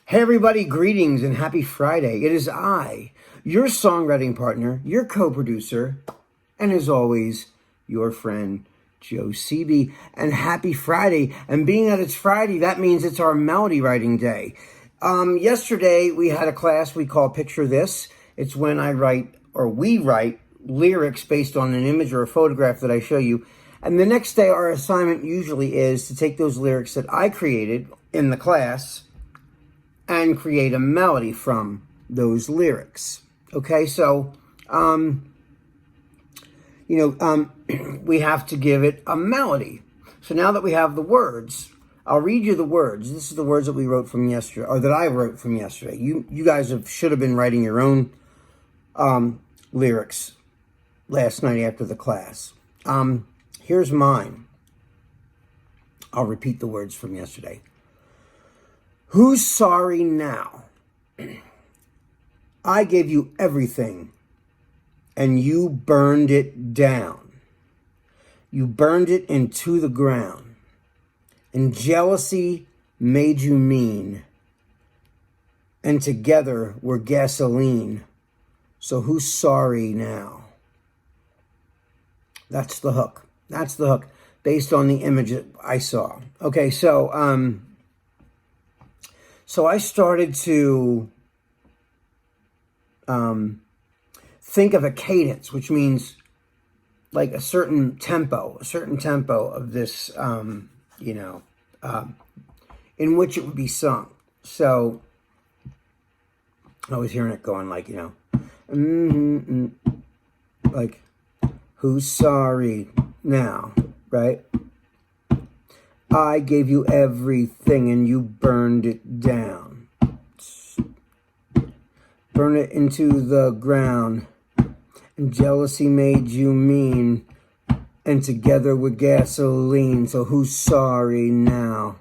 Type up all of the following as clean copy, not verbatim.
Hey everybody, greetings and happy Friday. It is I, your songwriting partner, your co-producer, and as always, your friend, Joe Seeby. And happy Friday. And being that it's Friday, that means it's our melody writing day. Yesterday, we had a class we call Picture This. It's when we write lyrics based on an image or a photograph that I show you. And the next day, our assignment usually is to take those lyrics that I created in the class and create a melody from those lyrics. Okay, so, we have to give it a melody. So now that we have the words, I'll read you the words. This is the words that we wrote from yesterday, or that I wrote from yesterday. You guys should have been writing your own lyrics last night after the class. Here's mine. I'll repeat the words from yesterday. Who's sorry now? I gave you everything, and you burned it down. You burned it into the ground, and jealousy made you mean, and together we're gasoline. So who's sorry now? That's the hook. That's the hook, based on the image that I saw. Okay, so I started to think of a cadence, which means like a certain tempo of this, in which it would be sung. So I was hearing it going like, like, who's sorry now, right? I gave you everything and you burned it down. Burn it into the ground. And jealousy made you mean. And together we're gasoline. So who's sorry now?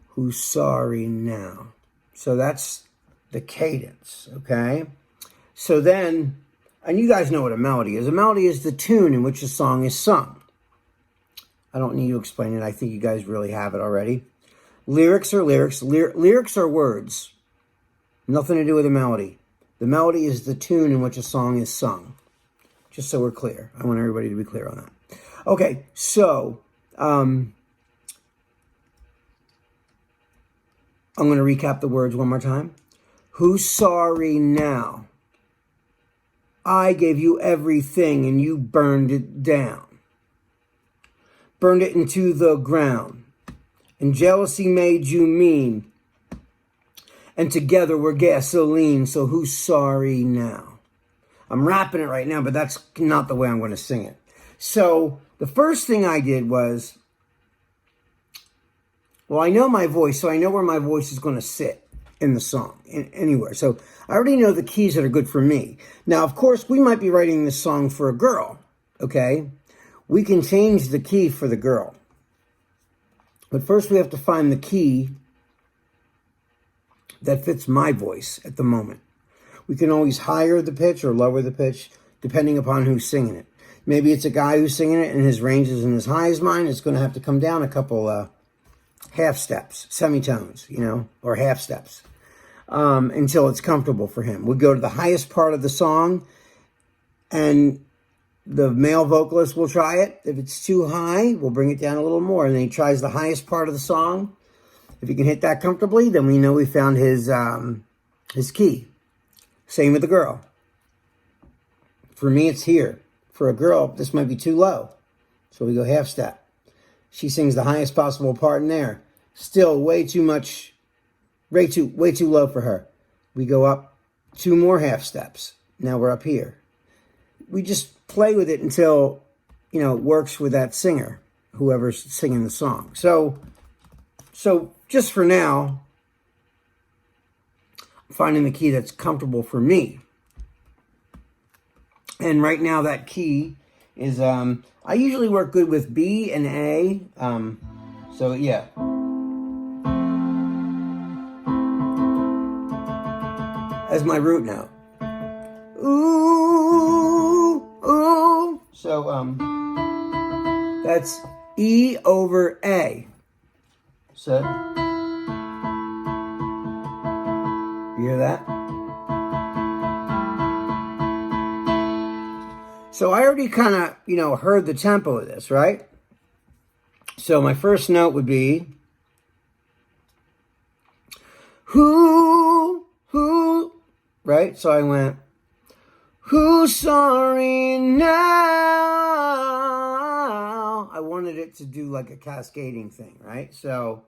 Who's sorry now? So that's the cadence, okay? So then, and you guys know what a melody is. A melody is the tune in which a song is sung. I don't need to explain it. I think you guys really have it already. Lyrics are lyrics. Lyrics are words. Nothing to do with a melody. The melody is the tune in which a song is sung. Just so we're clear. I want everybody to be clear on that. Okay, so I'm going to recap the words one more time. Who's sorry now? I gave you everything and you burned it down. Burned it into the ground. And jealousy made you mean. And together we're gasoline, so who's sorry now? I'm rapping it right now, but that's not the way I'm going to sing it. So the first thing I did was, well, I know my voice, so I know where my voice is going to sit in the song, anywhere. So I already know the keys that are good for me. Now, of course, we might be writing this song for a girl, okay? We can change the key for the girl. But first we have to find the key that fits my voice at the moment. We can always higher the pitch or lower the pitch, depending upon who's singing it. Maybe it's a guy who's singing it and his range isn't as high as mine. It's going to have to come down a couple half steps, semitones, or half steps, until it's comfortable for him. We go to the highest part of the song, and the male vocalist will try it. If it's too high, we'll bring it down a little more, and then he tries the highest part of the song. If he can hit that comfortably, then we know we found his key. Same with the girl. For me, it's here. For a girl, this might be too low, so we go half step. She sings the highest possible part in there. Still way too low for her. We go up 2 more half steps. Now we're up here. We just play with it until, it works with that singer, whoever's singing the song. So just for now, I'm finding the key that's comfortable for me. And right now that key is, I usually work good with B and A. So yeah. As my root note. Ooh, ooh. So, that's E over A. So, you hear that? So I already kind of, heard the tempo of this, right? So my first note would be, who, right? So I went, who's sorry now? I wanted it to do like a cascading thing, right? So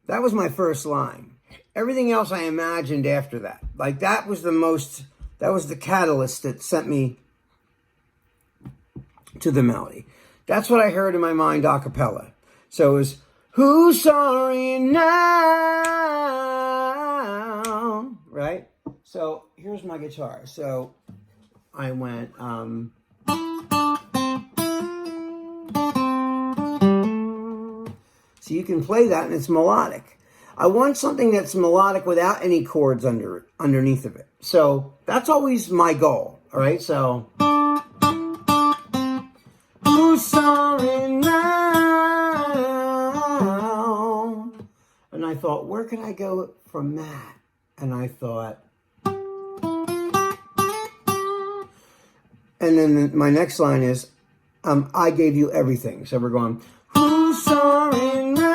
that was my first line. Everything else I imagined after that. Like that was the catalyst that sent me to the melody. That's what I heard in my mind a cappella. So it was, who's sorry now? Right? So here's my guitar. So I went, so you can play that and it's melodic. I want something that's melodic without any chords underneath of it. So that's always my goal. All right. So who's sorry now? And I thought, where can I go from that? And I thought, and then my next line is, I gave you everything. So we're going, who's sorry now?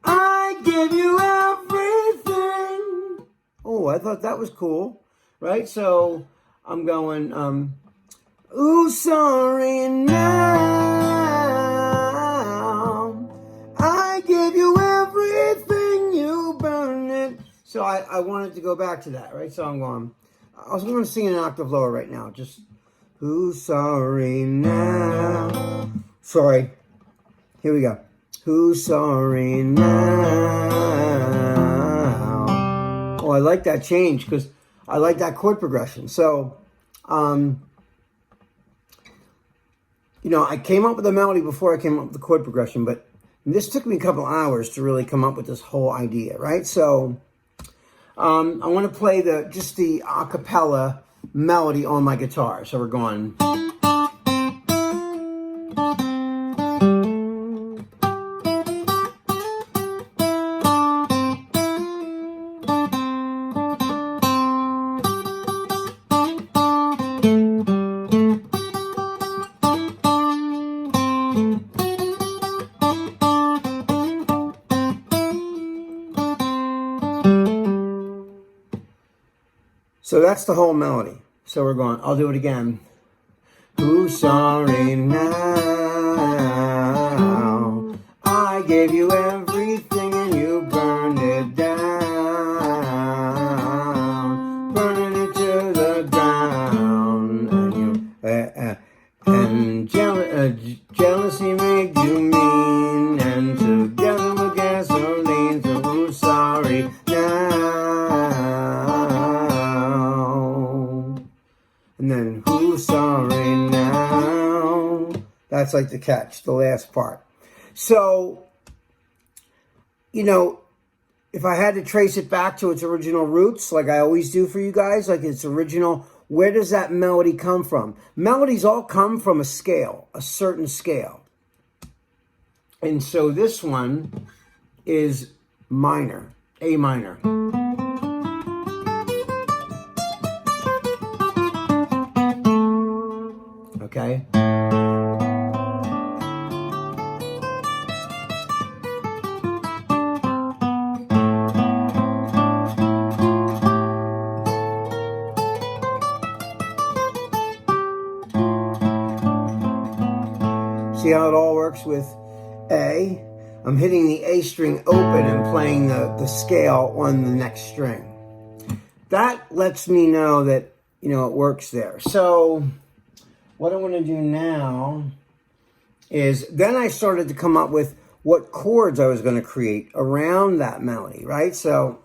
I gave you everything. Oh, I thought that was cool, right? So I'm going, who's sorry now? I gave you everything, you burned it. So I wanted to go back to that, right? So I'm going, I was going to sing an octave lower right now. Just, who's sorry now? Sorry. Here we go. Who's sorry now? Oh, I like that change because I like that chord progression. So, I came up with the melody before I came up with the chord progression, but this took me a couple hours to really come up with this whole idea, right? So, I want to play just the a cappella melody on my guitar. So we're going. So that's the whole melody. So we're going, I'll do it again. Who's sorry now? I gave you everything and you burned it down. Burning it to the ground. And jealousy made you mean. And together with gasoline. So who's sorry now? And then, who's sorry now? That's like the catch, the last part. So, if I had to trace it back to its original roots, like I always do for you guys, like its original, where does that melody come from? Melodies all come from a scale, a certain scale. And so this one is minor, A minor. Okay. See how it all works with A? I'm hitting the A string open and playing the scale on the next string. That lets me know that, it works there. So what I'm going to do now is then I started to come up with what chords I was going to create around that melody, right? So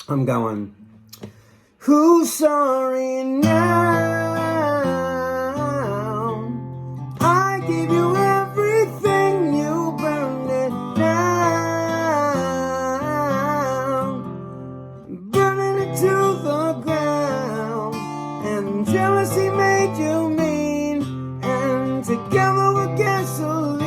I'm going, who's sorry now? I gave you everything, you burned it down. Burning it to the ground. And jealousy made you mean. And together with gasoline.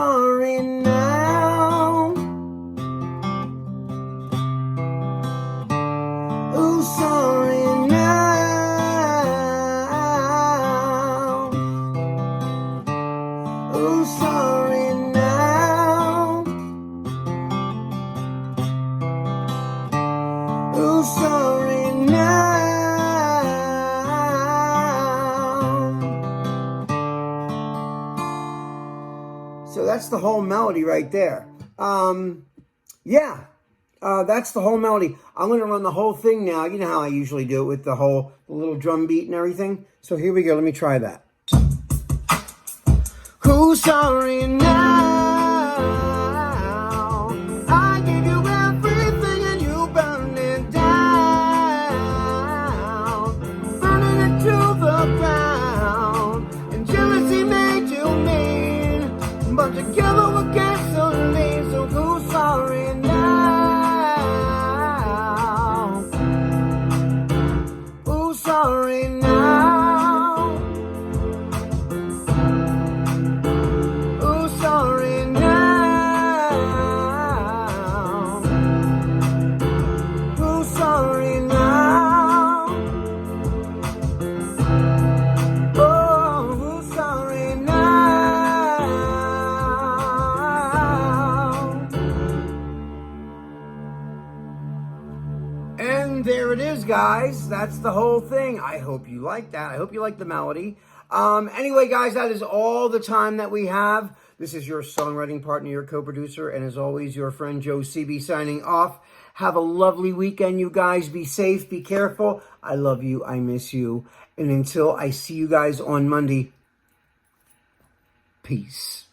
sorry now? Who's sorry now? Who's sorry now? Who's sorry now? So that's the whole melody right there. Yeah, that's the whole melody. I'm going to run the whole thing now. You know how I usually do it with the little drum beat and everything. So here we go. Let me try that. Who's sorry now? I gave you everything and you burned it down, burning it to the ground. And jealousy made you mean, but together we're gasoline. So who's sorry now? Who's sorry now? Who's sorry now? Who's sorry now? Oh, who's sorry now? And there it is, guys. That's the whole thing. I hope you like that. I hope you like the melody. Anyway, guys, that is all the time that we have. This is your songwriting partner, your co-producer, and as always, your friend Joe CB signing off. Have a lovely weekend, you guys. Be safe, be careful. I love you. I miss you. And until I see you guys on Monday, peace.